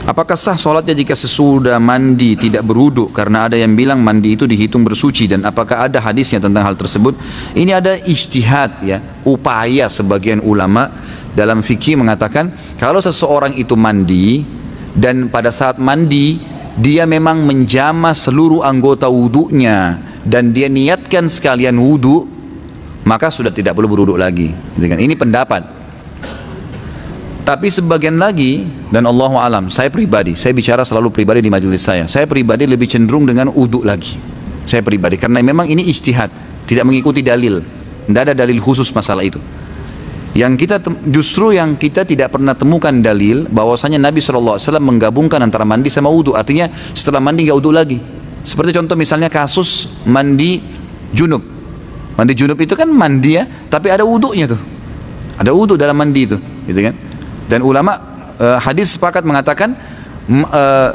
Apakah sah sholatnya jika sesudah mandi tidak berwudu? Karena ada yang bilang mandi itu dihitung bersuci, dan apakah ada hadisnya tentang hal tersebut? Ini ada ijtihad ya, upaya sebagian ulama dalam fikih mengatakan kalau seseorang itu mandi dan pada saat mandi dia memang menjama seluruh anggota wudunya dan dia niatkan sekalian wudu, maka sudah tidak perlu berwudu lagi. Ini pendapat. Tapi sebagian lagi, dan Allahu alam, saya pribadi, saya bicara selalu pribadi di majelis saya pribadi lebih cenderung dengan wudu lagi. Saya pribadi, karena memang ini ijtihad, tidak mengikuti dalil, tidak ada dalil khusus masalah itu. Justru yang kita tidak pernah temukan dalil bahwasanya Nabi SAW menggabungkan antara mandi sama wudu, artinya setelah mandi nggak wudu lagi. Seperti contoh misalnya kasus mandi junub. Mandi junub itu kan mandi ya, tapi ada wudunya tuh, ada wudu dalam mandi itu, gitu kan? Dan ulama hadis sepakat mengatakan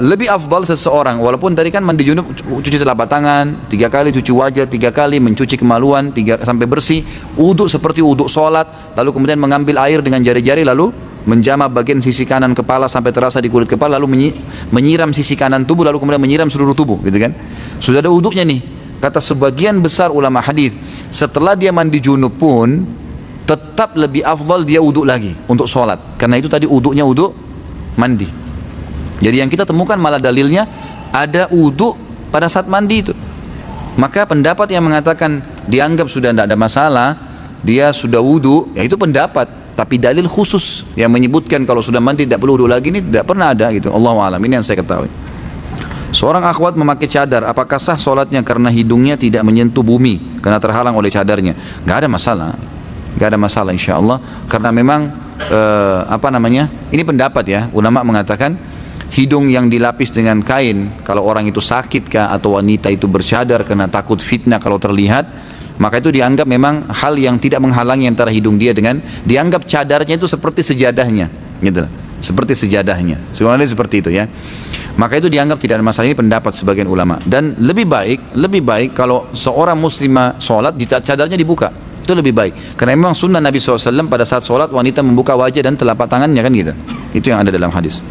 lebih afdal seseorang, walaupun tadi kan mandi junub cuci telapak tangan 3 kali, cuci wajah 3 kali, mencuci kemaluan 3 sampai bersih, wudu seperti wudu sholat, lalu kemudian mengambil air dengan jari-jari lalu menjama bagian sisi kanan kepala sampai terasa di kulit kepala, lalu menyiram sisi kanan tubuh, lalu kemudian menyiram seluruh tubuh, gitu kan? Sudah ada wudunya nih. Kata sebagian besar ulama hadis, setelah dia mandi junub pun tetap lebih afdal dia wudu lagi untuk sholat, karena itu tadi wudunya wudu mandi. Jadi yang kita temukan malah dalilnya ada wudu pada saat mandi itu. Maka pendapat yang mengatakan dianggap sudah tidak ada masalah, dia sudah wudu, ya itu pendapat. Tapi dalil khusus yang menyebutkan kalau sudah mandi tidak perlu wudu lagi ini tidak pernah ada gitu. Allahu a'lam, ini yang saya ketahui. Seorang akhwat memakai cadar, apakah sah sholatnya karena hidungnya tidak menyentuh bumi karena terhalang oleh cadarnya? Gak ada masalah. Gak ada masalah insya Allah, karena memang ini pendapat ya, ulama mengatakan hidung yang dilapis dengan kain, kalau orang itu sakit kah atau wanita itu bercadar karena takut fitnah kalau terlihat, maka itu dianggap memang hal yang tidak menghalangi antara hidung dia dengan, dianggap cadarnya itu seperti sejadahnya gitu, seperti sejadahnya, sebenarnya seperti itu ya. Maka itu dianggap tidak ada masalah. Ini pendapat sebagian ulama. Dan lebih baik kalau seorang muslimah sholat cadarnya dibuka, itu lebih baik, karena memang sunnah Nabi SAW pada saat sholat wanita membuka wajah dan telapak tangannya kan gitu. Itu yang ada dalam hadis.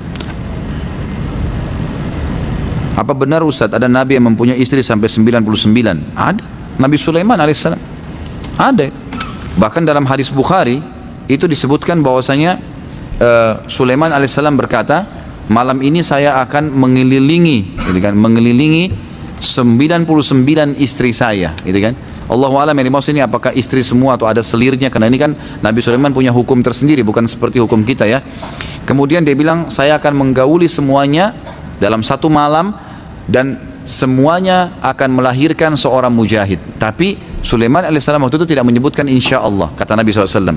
Apa benar Ustaz ada Nabi yang mempunyai istri sampai 99? Ada. Nabi Sulaiman alaihissalam ada. Bahkan dalam hadis Bukhari itu disebutkan bahwasanya Sulaiman alaihissalam berkata, malam ini saya akan mengelilingi 99 istri saya, gitu kan? Allahu a'lam, yang dimaksud ini apakah istri semua atau ada selirnya, karena ini kan Nabi Sulaiman punya hukum tersendiri, bukan seperti hukum kita ya. Kemudian dia bilang, saya akan menggauli semuanya dalam satu malam dan semuanya akan melahirkan seorang mujahid. Tapi Sulaiman alaihissalam waktu itu tidak menyebutkan insya Allah, kata Nabi SAW.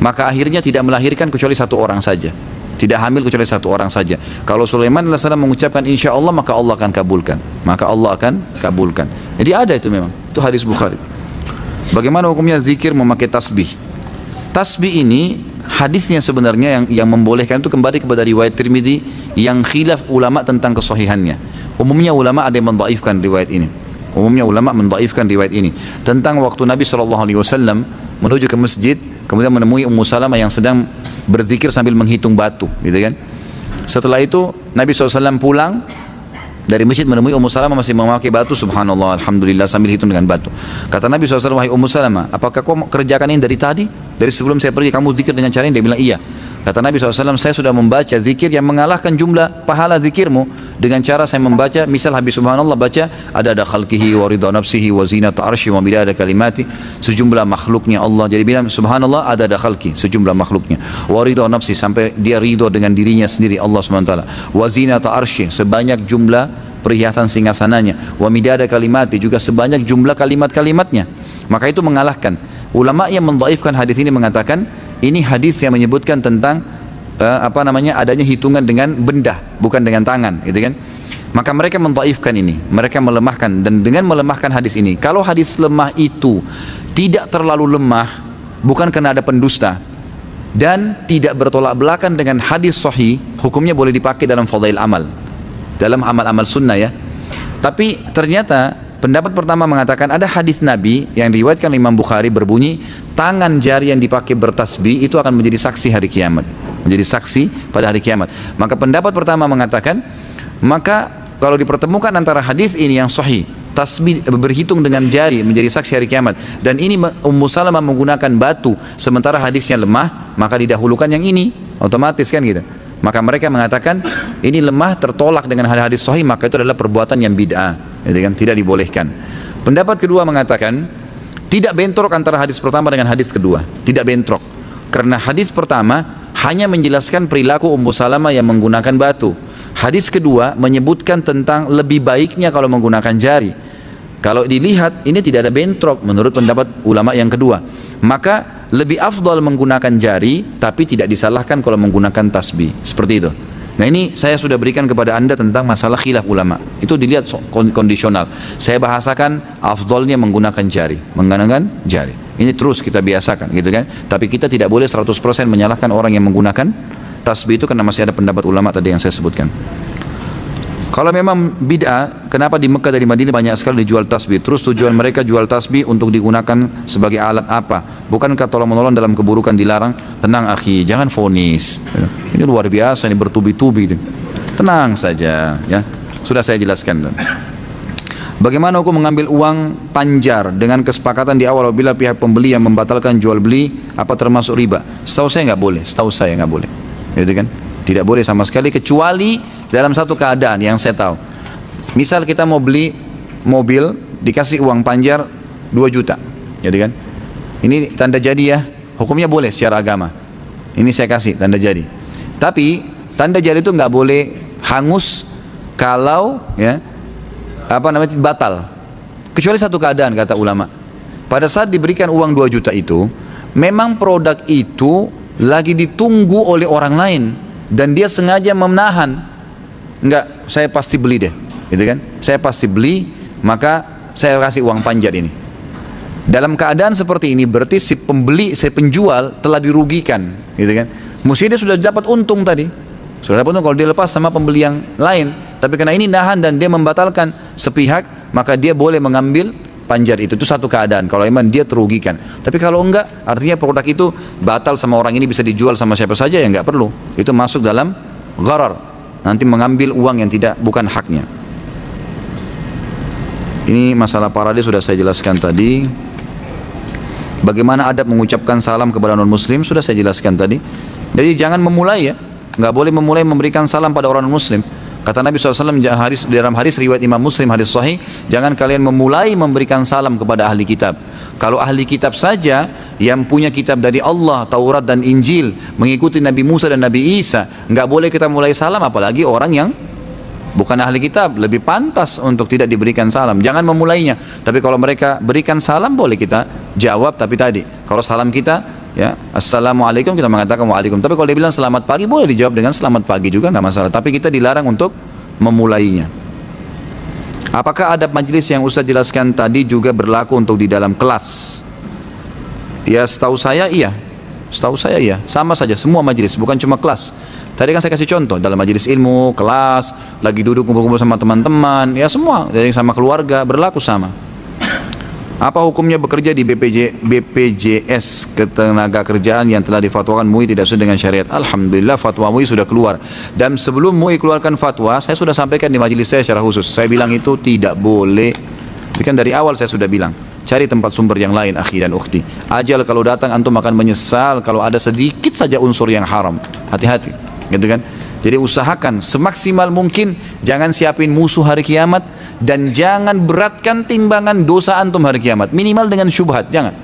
Maka akhirnya tidak melahirkan kecuali 1 orang saja, tidak hamil kecuali 1 orang saja. Kalau Sulaiman alaihissalam mengucapkan insya Allah, maka Allah akan kabulkan, Jadi ada itu memang, itu hadis Bukhari. Bagaimana hukumnya zikir memakai tasbih? Tasbih ini hadisnya sebenarnya yang membolehkan itu kembali kepada riwayat Tirmidzi yang khilaf ulama tentang kesahihannya. Umumnya ulama ada yang mendhaifkan riwayat ini. Tentang waktu Nabi SAW menuju ke masjid, kemudian menemui Ummu Salamah yang sedang berzikir sambil menghitung batu, gitu kan? Setelah itu Nabi SAW pulang dari masjid menemui Ummu Salamah masih memakai batu, subhanallah, alhamdulillah, sambil hitung dengan batu. Kata Nabi SAW, wahai Ummu Salamah, apakah kau kerjakan ini dari tadi? Dari sebelum saya pergi kamu zikir dengan cara ini? Dia bilang iya. Kata Nabi SAW, saya sudah membaca zikir yang mengalahkan jumlah pahala zikirmu dengan cara saya membaca, misal habis subhanallah baca ada khalqihi wa ridha nafsihi wa zinata arsyi wa midada kalimati, sejumlah makhluknya Allah. Jadi bilang subhanallah ada khalqi, sejumlah makhluknya, wa ridha nafsi, sampai dia ridho dengan dirinya sendiri Allah SWT, wa zinata arsyi, sebanyak jumlah perhiasan singgasananya, wa midada kalimati, juga sebanyak jumlah kalimat-kalimatnya. Maka itu mengalahkan. Ulama yang mendhaifkan hadis ini mengatakan ini hadis yang menyebutkan tentang adanya hitungan dengan benda, bukan dengan tangan, gitu kan? Maka mereka mendhaifkan ini, mereka melemahkan, dan dengan melemahkan hadis ini, kalau hadis lemah itu tidak terlalu lemah, bukan karena ada pendusta, dan tidak bertolak belakang dengan hadis sahih, hukumnya boleh dipakai dalam fadail amal, dalam amal-amal sunnah ya. Tapi ternyata pendapat pertama mengatakan ada hadis Nabi yang diriwayatkan Imam Bukhari berbunyi, tangan jari yang dipakai bertasbih itu akan menjadi saksi hari kiamat. menjadi saksi pada hari kiamat. Maka pendapat pertama mengatakan, maka kalau dipertemukan antara hadis ini yang sahih, tasbih berhitung dengan jari menjadi saksi hari kiamat, dan ini Ummu Salamah menggunakan batu sementara hadisnya lemah, maka didahulukan yang ini, otomatis kan gitu. Maka mereka mengatakan ini lemah tertolak dengan hadis sahih, maka itu adalah perbuatan yang bid'ah, gitu kan? Tidak dibolehkan. Pendapat kedua mengatakan tidak bentrok antara hadis pertama dengan hadis kedua, tidak bentrok, karena hadis pertama hanya menjelaskan perilaku Ummu Salamah yang menggunakan batu. Hadis kedua menyebutkan tentang lebih baiknya kalau menggunakan jari. Kalau dilihat ini tidak ada bentrok menurut pendapat ulama yang kedua. Maka lebih afdal menggunakan jari, tapi tidak disalahkan kalau menggunakan tasbih. Seperti itu. Nah ini saya sudah berikan kepada anda tentang masalah khilaf ulama. Itu dilihat kondisional. Saya bahasakan afdalnya menggunakan jari. Menggunakan jari. Ini terus kita biasakan gitu kan. Tapi kita tidak boleh 100% menyalahkan orang yang menggunakan tasbih itu, karena masih ada pendapat ulama tadi yang saya sebutkan. Kalau memang bid'ah, kenapa di Mekah dari Madinah banyak sekali dijual tasbih? Terus tujuan mereka jual tasbih untuk digunakan sebagai alat apa? Bukankah tolong menolong dalam keburukan dilarang? Tenang akhi, jangan vonis. Ini luar biasa, ini bertubi-tubi. Tenang saja, ya. Sudah saya jelaskan. Bagaimana hukum mengambil uang panjar dengan kesepakatan di awal apabila pihak pembeli yang membatalkan jual beli, apa termasuk riba? Setahu saya nggak boleh. Setahu saya nggak boleh. Gitu kan? Tidak boleh sama sekali, kecuali dalam satu keadaan yang saya tahu. Misal kita mau beli mobil, dikasih uang panjar 2 juta, gitu kan? Ini tanda jadi ya, hukumnya boleh secara agama. Ini saya kasih tanda jadi. Tapi tanda jadi itu nggak boleh hangus kalau ya batal. Kecuali satu keadaan kata ulama. Pada saat diberikan uang 2 juta itu, memang produk itu lagi ditunggu oleh orang lain dan dia sengaja menahan. Enggak, saya pasti beli deh, gitu kan? Saya pasti beli, maka saya kasih uang panjar ini. Dalam keadaan seperti ini berarti si pembeli, si penjual telah dirugikan, gitu kan? Mestinya dia sudah dapat untung tadi. Sudah dapat untung kalau dia lepas sama pembeli yang lain. Tapi karena ini nahan dan dia membatalkan sepihak, maka dia boleh mengambil panjar itu. Itu satu keadaan kalau memang dia terugikan. Tapi kalau enggak, artinya produk itu batal sama orang ini, bisa dijual sama siapa saja, ya enggak perlu. Itu masuk dalam gharar. Nanti mengambil uang yang bukan haknya. Ini masalah parade sudah saya jelaskan tadi. Bagaimana adab mengucapkan salam kepada non muslim sudah saya jelaskan tadi. Jadi jangan memulai ya, nggak boleh memulai memberikan salam pada orang non muslim. Kata Nabi SAW dalam hadis riwayat Imam Muslim, hadis sahih, jangan kalian memulai memberikan salam kepada ahli kitab. Kalau ahli kitab saja yang punya kitab dari Allah, Taurat dan Injil, mengikuti Nabi Musa dan Nabi Isa, nggak boleh kita mulai salam, apalagi orang yang bukan ahli kitab, lebih pantas untuk tidak diberikan salam. Jangan memulainya. Tapi kalau mereka berikan salam, boleh kita jawab. Tapi tadi, kalau salam kita, ya assalamualaikum, kita mengatakan waalaikum. Tapi kalau dia bilang selamat pagi, boleh dijawab dengan selamat pagi juga, nggak masalah. Tapi kita dilarang untuk memulainya. Apakah adab majelis yang Ustaz jelaskan tadi juga berlaku untuk di dalam kelas? Ya setahu saya iya. Setahu saya iya. Sama saja semua majelis, bukan cuma kelas. Tadi kan saya kasih contoh dalam majelis ilmu, kelas, lagi duduk kumpul-kumpul sama teman-teman, ya semua, dari sama keluarga berlaku sama. Apa hukumnya bekerja di BPJS Ketenagakerjaan yang telah difatwakan MUI tidak sesuai dengan syariat? Alhamdulillah fatwa MUI sudah keluar. Dan sebelum MUI keluarkan fatwa, saya sudah sampaikan di majelis saya secara khusus. Saya bilang itu tidak boleh. Tapi kan dari awal saya sudah bilang, cari tempat sumber yang lain akhi dan ukhti. Ajal kalau datang antum akan menyesal kalau ada sedikit saja unsur yang haram. Hati-hati, gitu kan? Jadi usahakan semaksimal mungkin jangan siapin musuh hari kiamat, dan jangan beratkan timbangan dosa antum hari kiamat, minimal dengan syubhat. Jangan,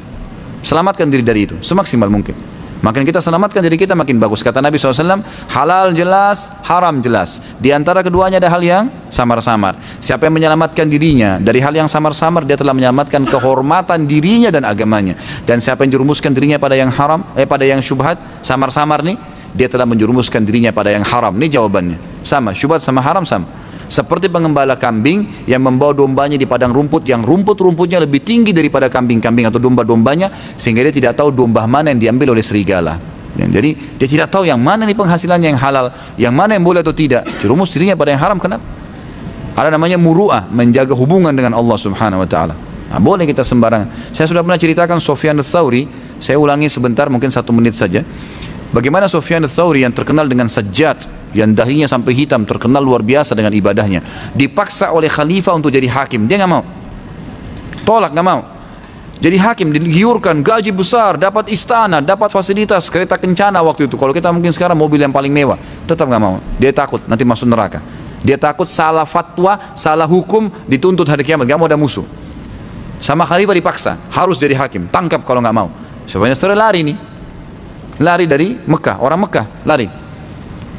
selamatkan diri dari itu semaksimal mungkin. Makin kita selamatkan diri kita makin bagus. Kata Nabi SAW, halal jelas, haram jelas, di antara keduanya ada hal yang samar-samar. Siapa yang menyelamatkan dirinya dari hal yang samar-samar, dia telah menyelamatkan kehormatan dirinya dan agamanya. Dan siapa yang jerumuskan dirinya pada yang haram, pada yang syubhat, samar-samar nih, dia telah menjerumuskan dirinya pada yang haram. Ini jawabannya. Sama, syubhat sama haram sama. Seperti pengembala kambing yang membawa dombanya di padang rumput yang rumput-rumputnya lebih tinggi daripada kambing-kambing atau domba-dombanya, sehingga dia tidak tahu domba mana yang diambil oleh serigala. Jadi dia tidak tahu yang mana nih penghasilannya yang halal, yang mana yang boleh atau tidak. Jerumus dirinya pada yang haram. Kenapa? Ada namanya muru'ah, menjaga hubungan dengan Allah Subhanahu wa taala. Nah, boleh kita sembarangan. Saya sudah pernah ceritakan Sufyan ats-Tsauri, saya ulangi sebentar mungkin 1 menit saja. Bagaimana Sufyan ats-Tsauri yang terkenal dengan sajjad, yang dahinya sampai hitam, terkenal luar biasa dengan ibadahnya, dipaksa oleh khalifah untuk jadi hakim, dia nggak mau, tolak, nggak mau. Jadi hakim, digiurkan, gaji besar, dapat istana, dapat fasilitas, kereta kencana waktu itu. Kalau kita mungkin sekarang mobil yang paling mewah, tetap nggak mau. Dia takut nanti masuk neraka. Dia takut salah fatwa, salah hukum, dituntut hari kiamat, nggak mau ada musuh. Sama khalifah dipaksa, harus jadi hakim, tangkap kalau nggak mau. Sufyan ats-Tsauri lari nih, lari dari Mekah, orang Mekah lari.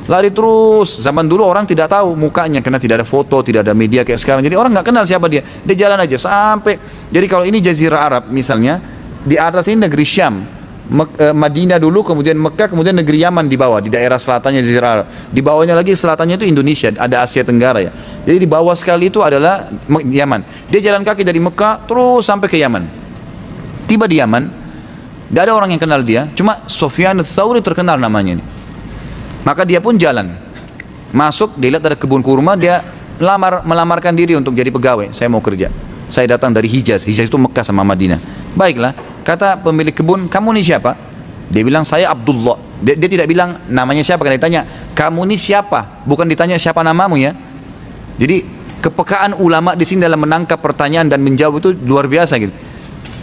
Lari terus. Zaman dulu orang tidak tahu mukanya karena tidak ada foto, tidak ada media kayak sekarang. Jadi orang nggak kenal siapa dia. Dia jalan aja sampai. Jadi kalau ini Jazirah Arab misalnya, di atas ini negeri Syam, Madinah dulu, kemudian Mekah, kemudian negeri Yaman di bawah, di daerah selatannya Jazirah Arab. Di bawahnya lagi selatannya itu Indonesia, ada Asia Tenggara ya. Jadi di bawah sekali itu adalah Yaman. Dia jalan kaki dari Mekah terus sampai ke Yaman. Tiba di Yaman, tidak ada orang yang kenal dia, cuma Sufyan ats-Tsauri terkenal namanya ini. Maka dia pun jalan, masuk, dia lihat ada kebun kurma, dia melamarkan diri untuk jadi pegawai. Saya mau kerja, saya datang dari Hijaz. Hijaz itu Mekah sama Madinah. Baiklah, kata pemilik kebun, kamu ini siapa? Dia bilang, saya Abdullah. Dia tidak bilang namanya siapa, karena ditanya, kamu ini siapa? Bukan ditanya siapa namamu ya. Jadi kepekaan ulama di sini dalam menangkap pertanyaan dan menjawab itu luar biasa gitu.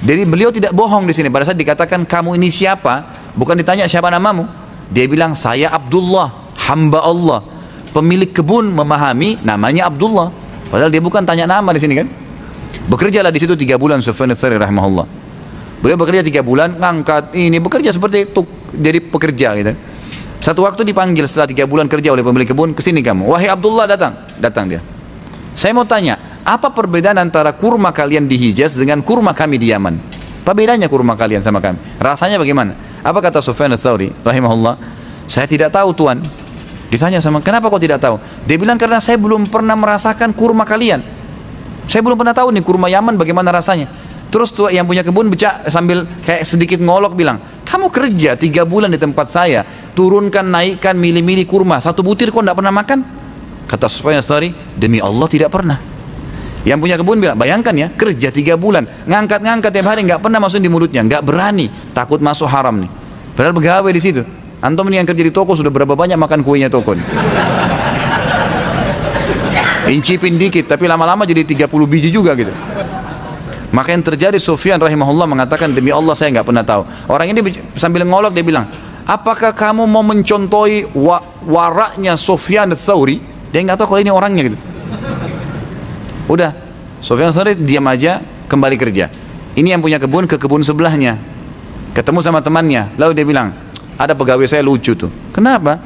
Jadi beliau tidak bohong di sini. Pada saat dikatakan kamu ini siapa, bukan ditanya siapa namamu. Dia bilang, saya Abdullah, hamba Allah. Pemilik kebun memahami namanya Abdullah. Padahal dia bukan tanya nama di sini kan. Bekerjalah di situ 3 bulan Sufyan ats-Tsauri rahimahullah. Beliau bekerja 3 bulan, ngangkat ini, bekerja seperti itu, jadi pekerja gitu. Satu waktu dipanggil setelah 3 bulan kerja oleh pemilik kebun, kesini kamu. Wahai Abdullah, datang dia. Saya mau tanya, apa perbedaan antara kurma kalian di Hijaz dengan kurma kami di Yaman? Apa bedanya kurma kalian sama kami? Rasanya bagaimana? Apa kata Sufyan ats-Tsauri rahimahullah? Saya tidak tahu Tuan. Ditanya sama, kenapa kau tidak tahu? Dia bilang, karena saya belum pernah merasakan kurma kalian. Saya belum pernah tahu nih kurma Yaman bagaimana rasanya. Terus tuh yang punya kebun sambil kayak sedikit ngolok bilang, kamu kerja 3 bulan di tempat saya, turunkan, naikkan, milih-milih kurma, 1 butir kau tidak pernah makan? Kata Sufyan ats-Tsauri, demi Allah tidak pernah. Yang punya kebun bilang, bayangkan ya, kerja 3 bulan, ngangkat-ngangkat tiap hari, nggak pernah masuk di mulutnya, nggak berani, takut masuk haram nih. Padahal pegawai di situ. Antum ini yang kerja di toko sudah berapa banyak makan kuenya toko nih. Incipin dikit, tapi lama-lama jadi 30 biji juga gitu. Maka yang terjadi, Sufyan rahimahullah mengatakan, demi Allah saya nggak pernah tahu. Orang ini sambil ngolok dia bilang, apakah kamu mau mencontohi waraknya Sufyan ats-Tsauri? Dia nggak tahu kalau ini orangnya gitu. Udah, Sufyan ats-Tsauri diam aja, kembali kerja. Ini yang punya kebun ke kebun sebelahnya, ketemu sama temannya, lalu dia bilang, ada pegawai saya lucu tuh. Kenapa?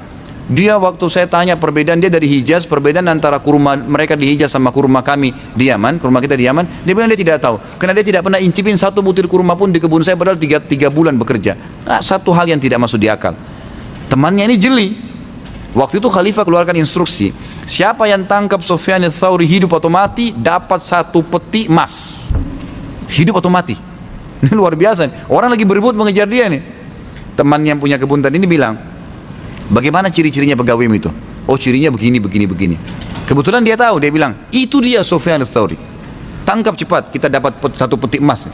Dia waktu saya tanya perbedaan, dia dari Hijaz, perbedaan antara kurma mereka di Hijaz sama kurma kami di Yaman, kurma kita di Yaman, dia bilang dia tidak tahu, karena dia tidak pernah incipin 1 butir kurma pun di kebun saya, padahal 3 bulan bekerja. Nah, satu hal yang tidak masuk di akal. Temannya ini jeli. Waktu itu khalifah keluarkan instruksi, siapa yang tangkap Sufyan ats-Tsauri hidup atau mati, dapat 1 peti emas. Hidup atau mati. Ini luar biasa. Orang lagi berebut mengejar dia nih. Teman yang punya kebun tadi ini bilang, bagaimana ciri-cirinya pegawai itu? Oh, cirinya begini, begini, begini. Kebetulan dia tahu, dia bilang, itu dia Sufyan ats-Tsauri. Tangkap cepat, kita dapat 1 peti emas.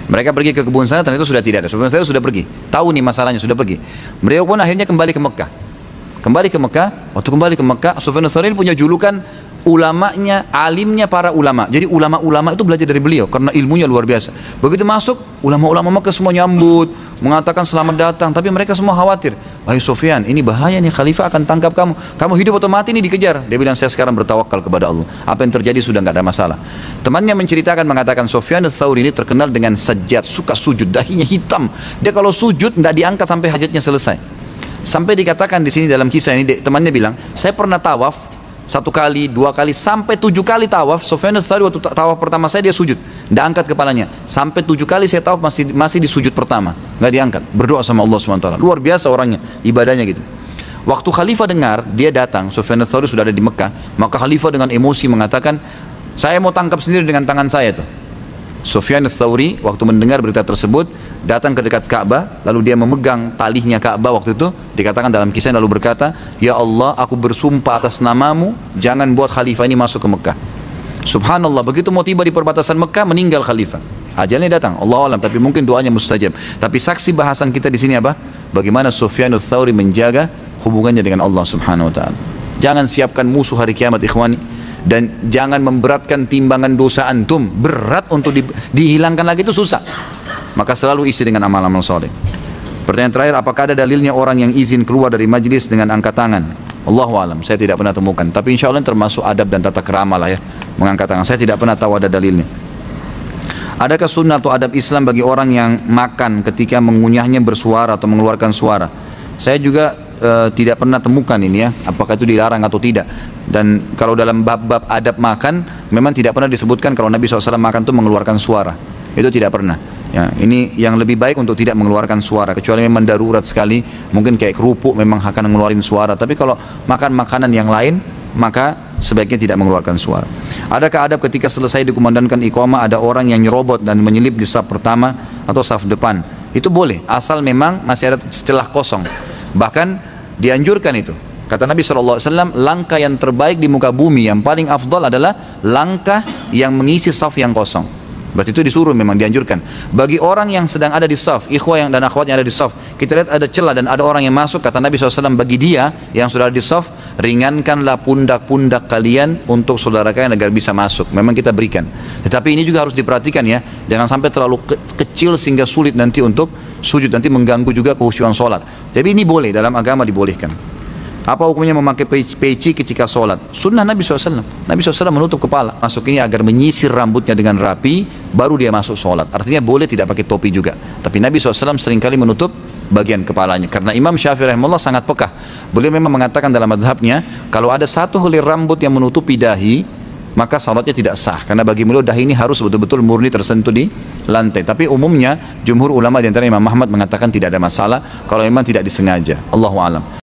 Mereka pergi ke kebun sana, ternyata sudah tidak ada. Sufyan ats-Tsauri sudah pergi. Tahu nih masalahnya, sudah pergi. Beliau pun akhirnya kembali ke Mekah. Waktu kembali ke Mekah, Sufyan ats-Tsauri punya julukan ulamanya, alimnya para ulama. Jadi ulama-ulama itu belajar dari beliau karena ilmunya luar biasa. Begitu masuk, ulama-ulama Mekah semua nyambut, mengatakan selamat datang, tapi mereka semua khawatir. Wahai Sufyan, ini bahaya nih, khalifah akan tangkap kamu. Kamu hidup atau mati ini dikejar. Dia bilang, saya sekarang bertawakal kepada Allah. Apa yang terjadi sudah nggak ada masalah. Temannya menceritakan, mengatakan Sufyan ats-Tsauri ini terkenal dengan sajjad, suka sujud, dahinya hitam. Dia kalau sujud nggak diangkat sampai hajatnya selesai. Sampai dikatakan di sini dalam kisah ini, temannya bilang, saya pernah tawaf 1 kali, 2 kali, sampai 7 kali tawaf. Sufyan ats-Tsauri waktu tawaf pertama saya dia sujud, nggak angkat kepalanya. Sampai 7 kali saya tawaf masih di sujud pertama, nggak diangkat. Berdoa sama Allah SWT. Luar biasa orangnya, ibadahnya gitu. Waktu khalifah dengar, dia datang, Sufyan ats-Tsauri sudah ada di Mekah, maka khalifah dengan emosi mengatakan, saya mau tangkap sendiri dengan tangan saya tuh. Sufyan ats-Tsauri waktu mendengar berita tersebut datang ke dekat Ka'bah, lalu dia memegang talinya Ka'bah waktu itu, dikatakan dalam kisah, lalu berkata, ya Allah, aku bersumpah atas namamu, jangan buat khalifah ini masuk ke Mekah. Subhanallah, begitu mau tiba di perbatasan Mekah, meninggal khalifah. Ajalnya datang, Allah alam, tapi mungkin doanya mustajab. Tapi saksi bahasan kita di sini apa? Bagaimana Sufyanul Thawri menjaga hubungannya dengan Allah Subhanahu wa taala. Jangan siapkan musuh hari kiamat, ikhwani, dan jangan memberatkan timbangan dosa antum. Berat untuk dihilangkan lagi itu susah. Maka selalu isi dengan amal-amal soleh. Pertanyaan terakhir, apakah ada dalilnya orang yang izin keluar dari majlis dengan angkat tangan? Allahu alam, saya tidak pernah temukan. Tapi insya Allah termasuk adab dan tata kerama lah ya, mengangkat tangan. Saya tidak pernah tahu ada dalilnya. Adakah sunnah atau adab Islam bagi orang yang makan ketika mengunyahnya bersuara atau mengeluarkan suara? Saya juga tidak pernah temukan ini ya, apakah itu dilarang atau tidak. Dan kalau dalam bab-bab adab makan, memang tidak pernah disebutkan kalau Nabi SAW makan itu mengeluarkan suara. Itu tidak pernah. Ya, ini yang lebih baik untuk tidak mengeluarkan suara, kecuali memang darurat sekali, mungkin kayak kerupuk memang akan mengeluarkan suara. Tapi kalau makan makanan yang lain, maka sebaiknya tidak mengeluarkan suara. Adakah adab ketika selesai dikumandangkan iqamah ada orang yang nyerobot dan menyelip di saf pertama atau saf depan? Itu boleh, asal memang masih ada celah kosong. Bahkan dianjurkan itu. Kata Nabi SAW, langkah yang terbaik di muka bumi yang paling afdal adalah langkah yang mengisi saf yang kosong. Berarti itu disuruh, memang dianjurkan. Bagi orang yang sedang ada di saf, ikhwah yang dan akhwat yang ada di saf, kita lihat ada celah dan ada orang yang masuk, kata Nabi SAW, bagi dia yang sudah ada di saf, ringankanlah pundak-pundak kalian untuk saudara kalian agar bisa masuk. Memang kita berikan. Tetapi ini juga harus diperhatikan ya, jangan sampai terlalu kecil sehingga sulit nanti untuk sujud, nanti mengganggu juga kehusyuan sholat. Jadi ini boleh, dalam agama dibolehkan. Apa hukumnya memakai peci ketika sholat? Sunnah Nabi SAW. Nabi SAW menutup kepala. Masuk ini agar menyisir rambutnya dengan rapi, baru dia masuk sholat. Artinya boleh tidak pakai topi juga. Tapi Nabi SAW seringkali menutup bagian kepalanya. Karena Imam Syafi'i rahimahullah sangat pekah. Beliau memang mengatakan dalam madhabnya, kalau ada satu helai rambut yang menutupi dahi, maka sholatnya tidak sah. Karena bagi beliau dahi ini harus betul-betul murni tersentuh di lantai. Tapi umumnya jumhur ulama di antara Imam Ahmad mengatakan tidak ada masalah kalau memang tidak disengaja. Allahu a'lam.